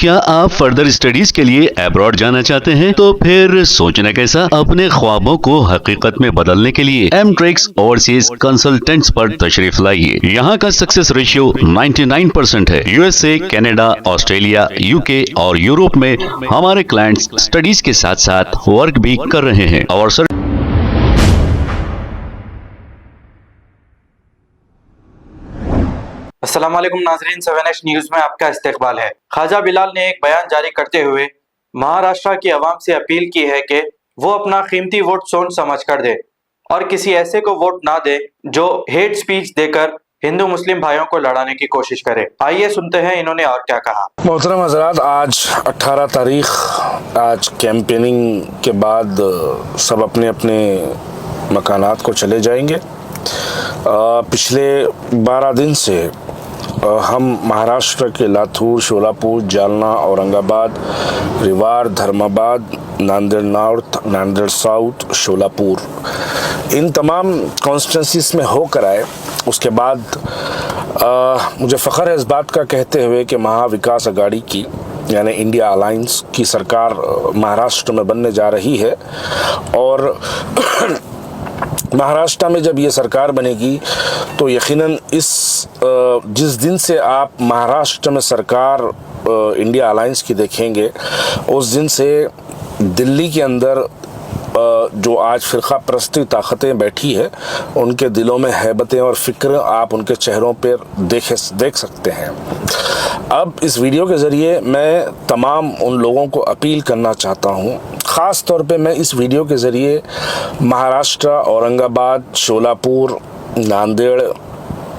क्या आप further studies के लिए अब्रॉड जाना चाहते हैं? तो फिर सोचना कैसा, अपने ख्वाबों को हकीकत में बदलने के लिए एमट्रिक्स ओवरसीज कंसल्टेंट्स पर तशरीफ लाइए। यहाँ का सक्सेस रेशियो 99% है। यूएसए, कनाडा, ऑस्ट्रेलिया, यूके और यूरोप में हमारे क्लाइंट्स स्टडीज के साथ साथ वर्क भी कर रहे हैं और अस्सलाम वालेकुम नाज़रीन, 7H न्यूज़ में आपका इस्तकबाल है। ख्वाजा बिलाल ने एक बयान जारी करते हुए महाराष्ट्र की आवाम से अपील की है कि वो अपना कीमती वोट सोच समझ कर दे और किसी ऐसे को वोट ना दे जो हेट स्पीच देकर हिंदू मुस्लिम भाइयों को लड़ाने की कोशिश करे। आइए सुनते हैं इन्होंने और क्या कहा। मोहतरम हज़रात, आज 18 तारीख, आज कैंपेनिंग के बाद सब अपने अपने मकानात को चले जाएंगे। पिछले 12 दिन से हम महाराष्ट्र के लातूर, शोलापुर, जालना, औरंगाबाद, रिवार, धर्माबाद, नांदेड़ नॉर्थ, नांदेड़ साउथ, शोलापुर, इन तमाम कॉन्स्टिट्यूंसीज में होकर आए। उसके बाद मुझे फ़ख्र है इस बात का कहते हुए कि महाविकास अघाड़ी की यानी इंडिया अलायंस की सरकार महाराष्ट्र में बनने जा रही है और महाराष्ट्र में जब ये सरकार बनेगी तो यकीनन जिस दिन से आप महाराष्ट्र में सरकार इंडिया अलायंस की देखेंगे, उस दिन से दिल्ली के अंदर जो आज फ़िरक़ा परस्ती ताकतें बैठी है, उनके दिलों में हैबतें और फ़िक्र आप उनके चेहरों पर देख सकते हैं। अब इस वीडियो के ज़रिए मैं तमाम उन लोगों को अपील करना चाहता हूँ, ख़ास तौर पे मैं इस वीडियो के ज़रिए महाराष्ट्र, औरंगाबाद, शोलापुर, नांदेड़,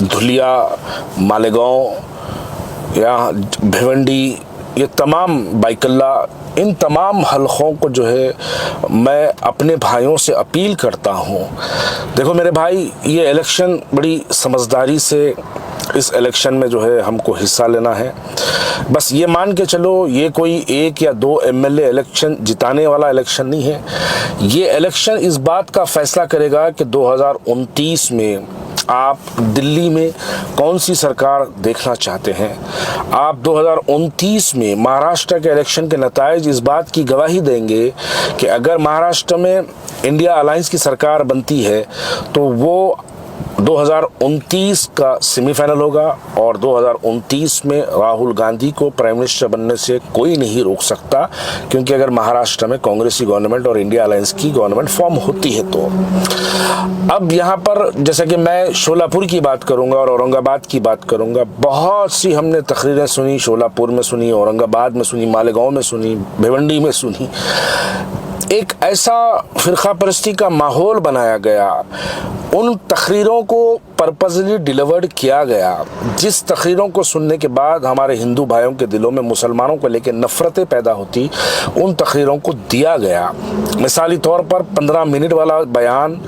धुलिया, मालेगांव या भिवंडी, ये तमाम बाइकल्ला, इन तमाम हलकों को जो है मैं अपने भाइयों से अपील करता हूँ। देखो मेरे भाई, ये इलेक्शन बड़ी समझदारी से इस इलेक्शन में जो है हमको हिस्सा लेना है। बस ये मान के चलो, ये कोई 1 या 2 एमएलए इलेक्शन जिताने वाला इलेक्शन नहीं है। ये इलेक्शन इस बात का फैसला करेगा कि 2029 में आप दिल्ली में कौन सी सरकार देखना चाहते हैं। आप 2029 में महाराष्ट्र के इलेक्शन के नताइज इस बात की गवाही देंगे कि अगर महाराष्ट्र में इंडिया अलायंस की सरकार बनती है तो वो 2029 का सेमीफाइनल होगा और 2029 में राहुल गांधी को प्राइम मिनिस्टर बनने से कोई नहीं रोक सकता, क्योंकि अगर महाराष्ट्र में कांग्रेसी गवर्नमेंट और इंडिया अलायंस की गवर्नमेंट फॉर्म होती है तो। अब यहाँ पर जैसे कि मैं शोलापुर की बात करूँगा और औरंगाबाद की बात करूँगा, बहुत सी हमने तकरीरें सुनी, शोलापुर में सुनी, औरंगाबाद में सुनी, मालेगांव में सुनी, भिवंडी में सुनी। एक ऐसा फ़िरक़ा परस्ती का माहौल बनाया गया, उन तकरीरों को पर्पसली डिलीवर्ड किया गया, जिस तकरीरों को सुनने के बाद हमारे हिंदू भाइयों के दिलों में मुसलमानों को लेकर नफ़रतें पैदा होती, उन तकरीरों को दिया गया। मिसाली तौर पर 15 मिनट वाला बयान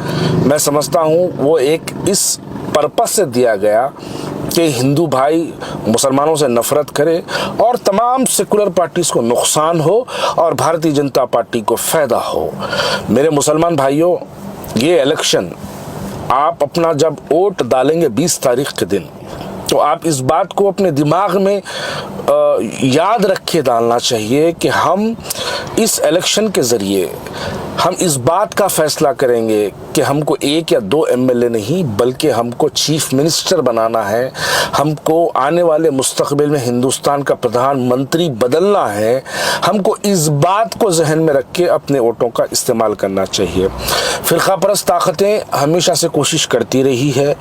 मैं समझता हूँ वो एक इस पर्पस से दिया गया कि हिंदू भाई मुसलमानों से नफ़रत करे और तमाम सेकुलर पार्टीज़ को नुकसान हो और भारतीय जनता पार्टी को फ़ायदा हो। मेरे मुसलमान भाइयों, ये इलेक्शन आप अपना जब वोट डालेंगे 20 तारीख के दिन, तो आप इस बात को अपने दिमाग में याद रख के डालना चाहिए कि हम इस इलेक्शन के ज़रिए हम इस बात का फैसला करेंगे कि हमको 1 या 2 एमएलए नहीं बल्कि हमको चीफ मिनिस्टर बनाना है, हमको आने वाले मुस्तकबिल में हिंदुस्तान का प्रधानमंत्री बदलना है। हमको इस बात को जहन में रख के अपने वोटों का इस्तेमाल करना चाहिए। फ़िरक़ा परस्त ताकतें हमेशा से कोशिश करती रही है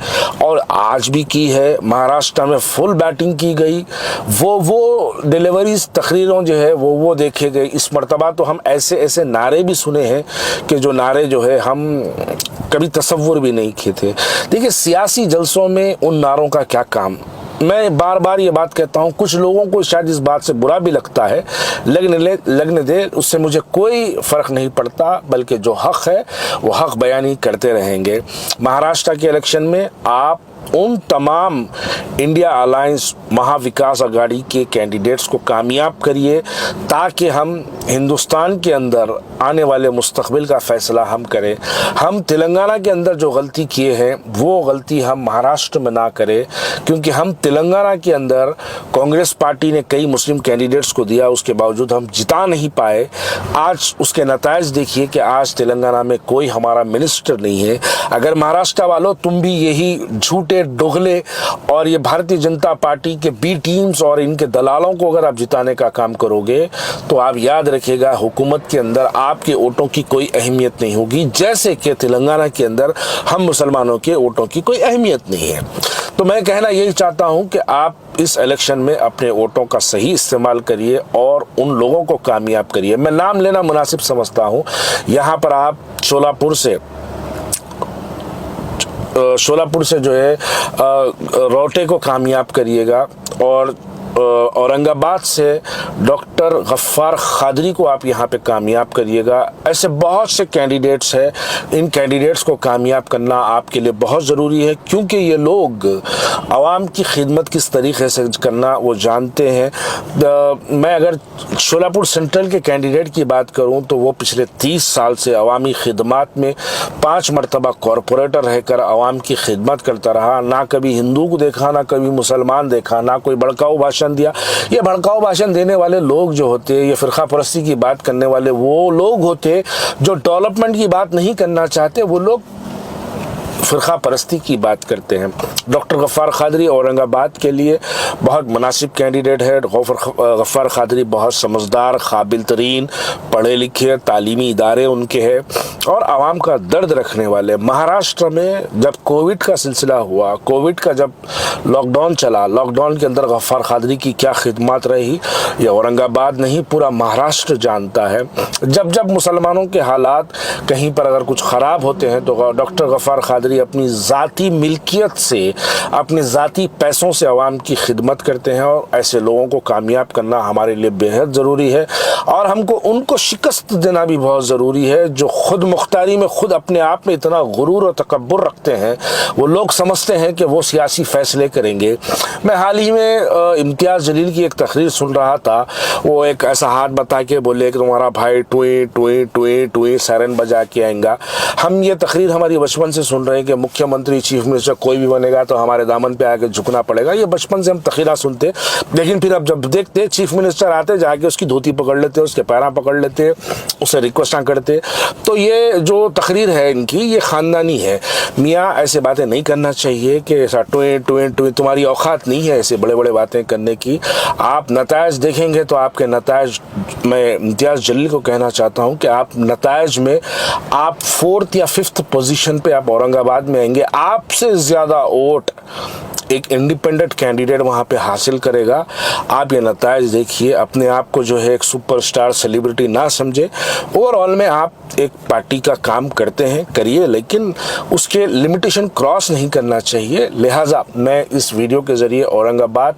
और आज भी की है। महाराष्ट्र में फुल बैटिंग की गई, वो डिलीवरीज तकरीरों जो है वो देखे गए। इस मरतबा तो हम ऐसे नारे भी सुने हैं कि जो नारे जो है हम कभी तसव्वुर भी नहीं किए थे। देखिए, सियासी जलसों में उन नारों का क्या काम। मैं बार बार ये बात कहता हूँ, कुछ लोगों को शायद इस बात से बुरा भी लगता है, लगने दे, उससे मुझे कोई फ़र्क नहीं पड़ता, बल्कि जो हक़ है वो हक़ बयानी करते रहेंगे। महाराष्ट्र के इलेक्शन में आप उन तमाम इंडिया अलायंस महाविकास अघाड़ी के कैंडिडेट्स को कामयाब करिए ताकि हम हिंदुस्तान के अंदर आने वाले मुस्तकबिल का फ़ैसला हम करें। हम तेलंगाना के अंदर जो गलती किए हैं वो गलती हम महाराष्ट्र में ना करें, क्योंकि हम तेलंगाना के अंदर कांग्रेस पार्टी ने कई मुस्लिम कैंडिडेट्स को दिया, उसके बावजूद हम जिता नहीं पाए। आज उसके नतायज देखिए कि आज तेलंगाना में कोई हमारा मिनिस्टर नहीं है। अगर महाराष्ट्र वालों तुम भी यही झूठे डोगले और ये भारतीय जनता पार्टी के बी टीम्स और इनके दलालों को अगर आप जिताने का काम करोगे तो आप याद रखिएगा हुकूमत के अंदर आपके वोटों की कोई अहमियत नहीं होगी, जैसे कि तेलंगाना के अंदर हम मुसलमानों के वोटों की कोई अहमियत नहीं है। तो मैं कहना यही चाहता हूं कि आप इस इलेक्शन में अपने वोटों का सही इस्तेमाल करिए और उन लोगों को कामयाब करिए। मैं नाम लेना मुनासिब समझता हूं। यहाँ पर आप शोलापुर से जो है रोटे को कामयाब करिएगा और औरंगाबाद से डॉक्टर गफ्फार खादरी को आप यहाँ पे कामयाब करिएगा। ऐसे बहुत से कैंडिडेट्स हैं, इन कैंडिडेट्स को कामयाब करना आपके लिए बहुत ज़रूरी है, क्योंकि ये लोग आवाम की खिदमत किस तरीके से करना वो जानते हैं। मैं अगर शोलापुर सेंट्रल के कैंडिडेट की बात करूँ तो वो पिछले 30 साल से अवामी खिदमत में 5 मरतबा कॉरपोरेटर रहकर आवाम की खिदमत करता रहा। ना कभी हिंदू को देखा, ना कभी मुसलमान देखा, ना कोई भड़काऊ भाषण दिया। ये भड़काऊ भाषण देने वाले लोग जो होते, ये फिरका परस्ती की बात करने वाले वो लोग होते जो डेवलपमेंट की बात नहीं करना चाहते, वो लोग फिरका परस्ती की बात करते हैं। डॉक्टर गफ्फार खादरी औरंगाबाद के लिए बहुत मुनासिब कैंडिडेट है। गफ्फार खादरी बहुत समझदार, काबिल तरीन, पढ़े लिखे, तालीमी इदारे उनके हैं और आवाम का दर्द रखने वाले। महाराष्ट्र में जब कोविड का सिलसिला हुआ, कोविड का जब लॉकडाउन चला, लॉकडाउन के अंदर गफ्फार खादरी की क्या खिदमत रही ये औरंगाबाद नहीं पूरा महाराष्ट्र जानता है। जब मुसलमानों के हालात कहीं पर अगर कुछ ख़राब होते हैं तो डॉक्टर गफ्फार खादरी अपनी ज़ाती मिल्कियत से, अपने ज़ाती पैसों से आवाम की खिदमत करते हैं और ऐसे लोगों को कामयाब करना हमारे लिए बेहद ज़रूरी है। और हमको उनको शिकस्त देना भी बहुत ज़रूरी है जो खुद मुख्तारी में खुद अपने आप में इतना गुरूर और तकब्बुर रखते हैं। वो लोग समझते हैं कि वो सियासी फ़ैसले करेंगे। मैं हाल ही में इम्तियाज़ जलील की एक तकरीर सुन रहा था। वो एक ऐसा हाथ बता के बोले कि तुम्हारा भाई टुई टुई टुई टुई सायरन बजा के आएगा। हम ये तकरीर हमारी बचपन से सुन रहे हैं कि मुख्यमंत्री, चीफ मिनिस्टर कोई भी बनेगा तो हमारे दामन पे आके झुकना पड़ेगा। ये बचपन से हम तकरीरा सुनते, लेकिन फिर अब जब देखते चीफ मिनिस्टर आते, जाके उसकी धोती पकड़ लेते, उसके पैरा पकड़ लेते, उसे रिक्वेस्टां करते। तो ये जो तकरीर है इनकी, ये ख़ानदानी है। मियाँ ऐसे बातें नहीं करना चाहिए कि ऐसा टुए टुए टुए, तुम्हारी औकात नहीं है ऐसे बड़े बड़े बातें करने की। आप नतायज देखेंगे तो आपके नतायज, मैं इम्तियाज़ जलील को कहना चाहता हूँ कि आप नतायज में आप 4th या 5th पोजीशन पे आप औरंगाबाद में आएंगे। आपसे ज़्यादा वोट एक इंडिपेंडेंट कैंडिडेट वहाँ पे हासिल करेगा। आप ये नतायज देखिए। अपने आप को जो है एक सुपरस्टार सेलिब्रिटी ना समझे। ओवरऑल में आप एक पार्टी का काम करते हैं, करिए, लेकिन उसके लिमिटेशन क्रॉस नहीं करना चाहिए। लिहाजा मैं इस वीडियो के ज़रिए औरंगाबाद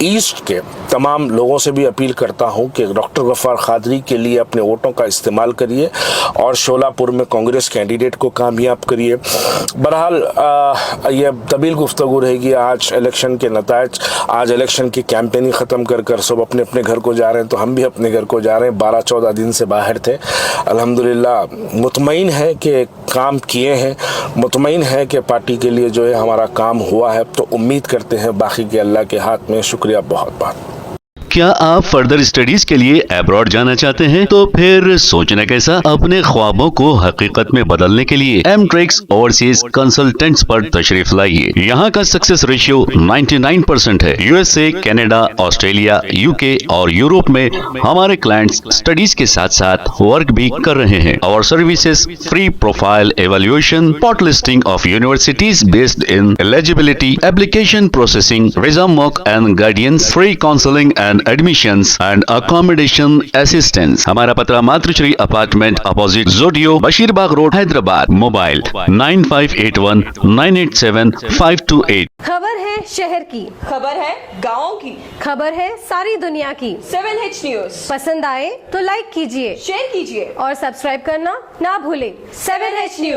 ईस्ट के तमाम लोगों से भी अपील करता हूं कि डॉक्टर गफ्फार खादरी के लिए अपने वोटों का इस्तेमाल करिए और शोलापुर में कांग्रेस कैंडिडेट को कामयाब करिए। बहरहाल ये तवील गुफ्तगू रहेगी। आज इलेक्शन के नतायज, आज इलेक्शन की कैंपेनिंग ख़त्म कर सब अपने अपने घर को जा रहे हैं, तो हम भी अपने घर को जा रहे हैं। 12-14 दिन से बाहर थे। अल्हम्दुलिल्लाह मुतमईन है कि काम किए हैं, मुतमईन है कि पार्टी के लिए जो है हमारा काम हुआ है। तो उम्मीद करते हैं बाकी के अल्लाह के हाथ में। शुक्रिया बहुत बहुत। क्या आप फर्दर स्टडीज के लिए अब्रॉड जाना चाहते हैं? तो फिर सोचना कैसा? अपने ख्वाबों को हकीकत में बदलने के लिए एमट्रिक्स ओवरसीज कंसल्टेंट्स पर तशरीफ लाइए। यहाँ का सक्सेस रेशियो 99% है। यूएसए, कनाडा, ऑस्ट्रेलिया, यूके और यूरोप में हमारे क्लाइंट्स स्टडीज के साथ साथ वर्क भी कर रहे हैं। और services free profile evaluation, spot listing of universities based in eligibility, application processing, visa mock and guidance, free counselling and admissions and accommodation assistance. हमारा पता मातृश्री अपार्टमेंट अपोजिट जोडियो, बशीरबाग रोड, हैदराबाद। मोबाइल 9581 987 528। खबर है शहर की, खबर है गाँव की, खबर है सारी दुनिया की। 7H न्यूज पसंद आए तो लाइक कीजिए, शेयर कीजिए और सब्सक्राइब करना ना भूलें। 7H news.